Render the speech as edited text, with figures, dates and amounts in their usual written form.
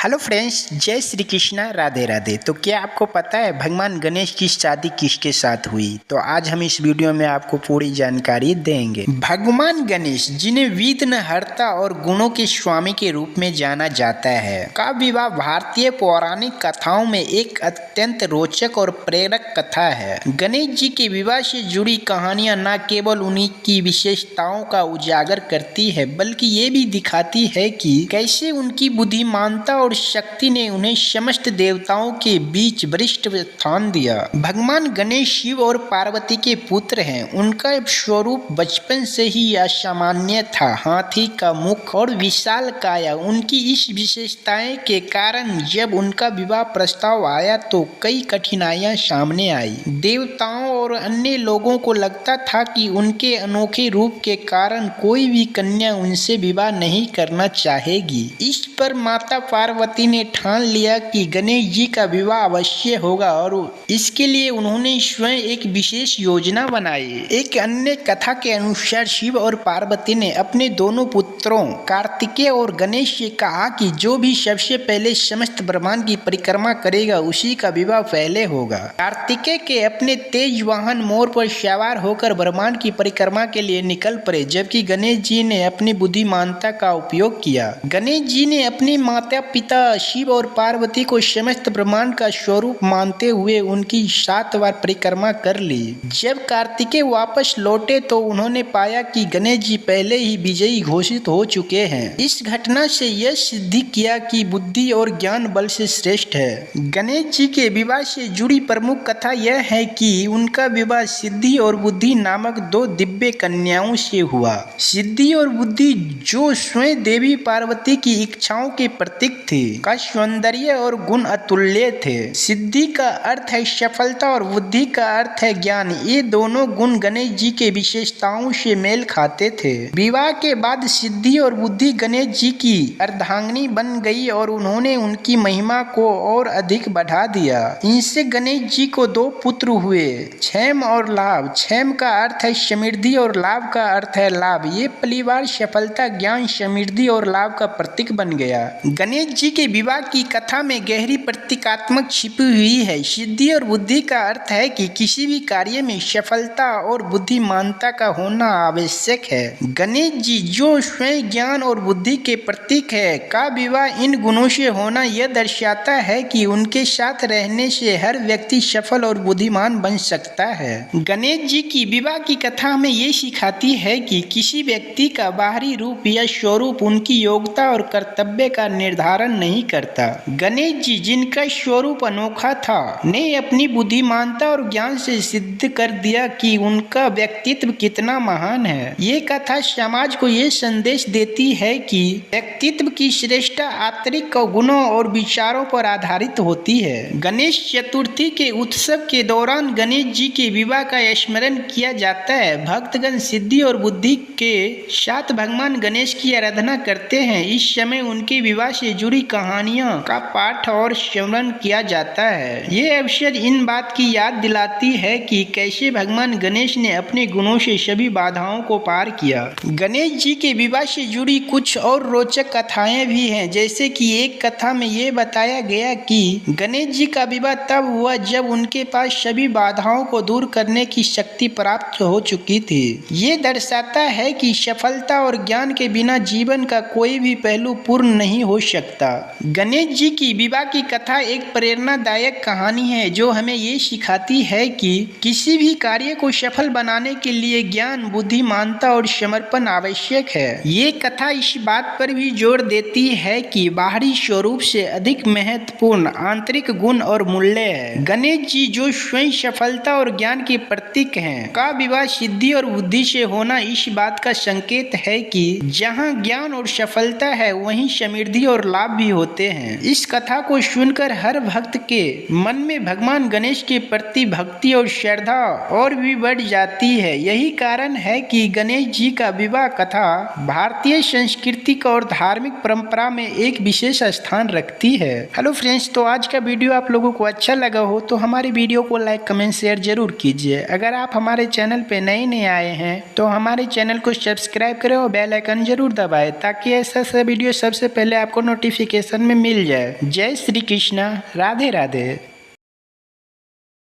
Hello friends, जय श्री कृष्णा, राधे राधे। तो क्या आपको पता है भगवान गणेश की शादी किसके साथ हुई? तो आज हम इस वीडियो में आपको पूरी जानकारी देंगे। भगवान गणेश, जिन्हें विघ्न हर्ता और गुणों के स्वामी के रूप में जाना जाता है, का विवाह भारतीय पौराणिक कथाओं में एक अत्यंत रोचक और प्रेरक कथा है। गणेश जी के विवाह से जुड़ी कहानियां न केवल उन्हीं की विशेषताओं का उजागर करती है, बल्कि ये भी दिखाती है कि कैसे उनकी बुद्धिमानता और शक्ति ने उन्हें समस्त देवताओं के बीच वरिष्ठ स्थान दिया। भगवान गणेश शिव और पार्वती के पुत्र हैं। उनका स्वरूप बचपन से ही असामान्य था। हाथी का मुख और विशाल काया, उनकी इस विशेषताएं के कारण जब उनका विवाह प्रस्ताव आया तो कई कठिनाइयां सामने आई। देवताओं और अन्य लोगों को लगता था कि उनके अनोखे रूप के कारण कोई भी कन्या उनसे विवाह नहीं करना चाहेगी। इस पर माता पार्वती ने ठान लिया कि गणेश जी का विवाह अवश्य होगा और इसके लिए उन्होंने स्वयं एक विशेष योजना बनाई। एक अन्य कथा के अनुसार शिव और पार्वती ने अपने दोनों पुत्रों कार्तिकेय और गणेश से कहा कि जो भी सबसे पहले समस्त ब्रह्मांड की परिक्रमा करेगा उसी का विवाह पहले होगा। कार्तिकेय के अपने तेज वाहन मोर पर सवार होकर ब्रह्मांड की परिक्रमा के लिए निकल पड़े, जबकि गणेश जी ने अपनी बुद्धिमानता का उपयोग किया। गणेश जी ने अपने माता पिता शिव और पार्वती को समस्त ब्रह्मांड का स्वरूप मानते हुए उनकी 7 बार परिक्रमा कर ली। जब कार्तिकेय वापस लौटे तो उन्होंने पाया कि गणेश जी पहले ही विजयी घोषित हो चुके हैं। इस घटना से यह सिद्ध किया कि बुद्धि और ज्ञान बल से श्रेष्ठ है। गणेश जी के विवाह से जुड़ी प्रमुख कथा यह है कि उनका विवाह सिद्धि और बुद्धि नामक 2 दिव्य कन्याओं से हुआ। सिद्धि और बुद्धि, जो स्वयं देवी पार्वती की इच्छाओं के प्रतीक थे, का सौंदर्य और गुण अतुल्य थे। सिद्धि का अर्थ है सफलता और बुद्धि का अर्थ है ज्ञान। ये दोनों गुण गणेश जी के विशेषताओं से मेल खाते थे। विवाह के बाद सिद्धि और बुद्धि गणेश जी की अर्धांगिनी बन गई और उन्होंने उनकी महिमा को और अधिक बढ़ा दिया। इनसे गणेश जी को 2 पुत्र हुए, क्षेम और लाभ। क्षेम का अर्थ है समृद्धि और लाभ का अर्थ है लाभ। ये परिवार सफलता, ज्ञान, समृद्धि और लाभ का प्रतीक बन गया। गणेश जी के विवाह की कथा में गहरी प्रतीकात्मक छिपी हुई है। सिद्धि और बुद्धि का अर्थ है कि किसी भी कार्य में सफलता और बुद्धिमानता का होना आवश्यक है। गणेश जी, जो स्वयं ज्ञान और बुद्धि के प्रतीक है, का विवाह इन गुणों से होना यह दर्शाता है कि उनके साथ रहने से हर व्यक्ति सफल और बुद्धिमान बन सकता है। गणेश जी की विवाह की कथा हमें ये सिखाती है कि किसी व्यक्ति का बाहरी रूप या स्वरूप उनकी योग्यता और कर्तव्य का निर्धारण नहीं करता। गणेश जी, जिनका स्वरूप अनोखा था, ने अपनी बुद्धिमानता और ज्ञान से सिद्ध कर दिया कि उनका व्यक्तित्व कितना महान है। ये कथा समाज को ये संदेश देती है कि व्यक्तित्व की श्रेष्ठता आंतरिक गुणों और विचारों पर आधारित होती है। गणेश चतुर्थी के उत्सव के दौरान गणेश जी के विवाह का स्मरण किया जाता है। भक्तगण सिद्धि और बुद्धि के साथ भगवान गणेश की आराधना करते हैं। इस समय उनके विवाह से जुड़ी कहानियों का पाठ और श्रवण किया जाता है। ये अवसर इन बात की याद दिलाती है कि कैसे भगवान गणेश ने अपने गुणों से सभी बाधाओं को पार किया। गणेश जी के विवाह से जुड़ी कुछ और रोचक कथाएं भी हैं, जैसे कि एक कथा में ये बताया गया कि गणेश जी का विवाह तब हुआ जब उनके पास सभी बाधाओं को दूर करने की शक्ति प्राप्त हो चुकी थी। ये दर्शाता है कि सफलता और ज्ञान के बिना जीवन का कोई भी पहलू पूर्ण नहीं हो सकता। गणेश जी की विवाह की कथा एक प्रेरणादायक कहानी है जो हमें ये सिखाती है कि किसी भी कार्य को सफल बनाने के लिए ज्ञान, बुद्धिमानता और समर्पण आवश्यक है। ये कथा इस बात पर भी जोर देती है कि बाहरी स्वरूप से अधिक महत्वपूर्ण आंतरिक गुण और मूल्य है। गणेश जी, जो स्वयं सफलता और ज्ञान के प्रतीक हैं, का विवाह सिद्धि और बुद्धि से होना इस बात का संकेत है कि जहाँ ज्ञान और सफलता है वहीं समृद्धि और लाभ भी होते हैं। इस कथा को सुनकर हर भक्त के मन में भगवान गणेश के प्रति भक्ति और श्रद्धा और भी बढ़ जाती है। यही कारण है कि गणेश जी का विवाह कथा भारतीय सांस्कृतिक और धार्मिक परंपरा में एक विशेष स्थान रखती है। हेलो फ्रेंड्स, तो आज का वीडियो आप लोगों को अच्छा लगा हो तो हमारे वीडियो को लाइक, कमेंट, शेयर जरूर कीजिए। अगर आप हमारे चैनल पे नए आए हैं तो हमारे चैनल को सब्सक्राइब करें और बेल आइकन जरूर दबाएं ताकि ऐसा वीडियो सबसे पहले आपको नोटिफिकेशन में मिल जाए। जय श्री कृष्णा, राधे राधे।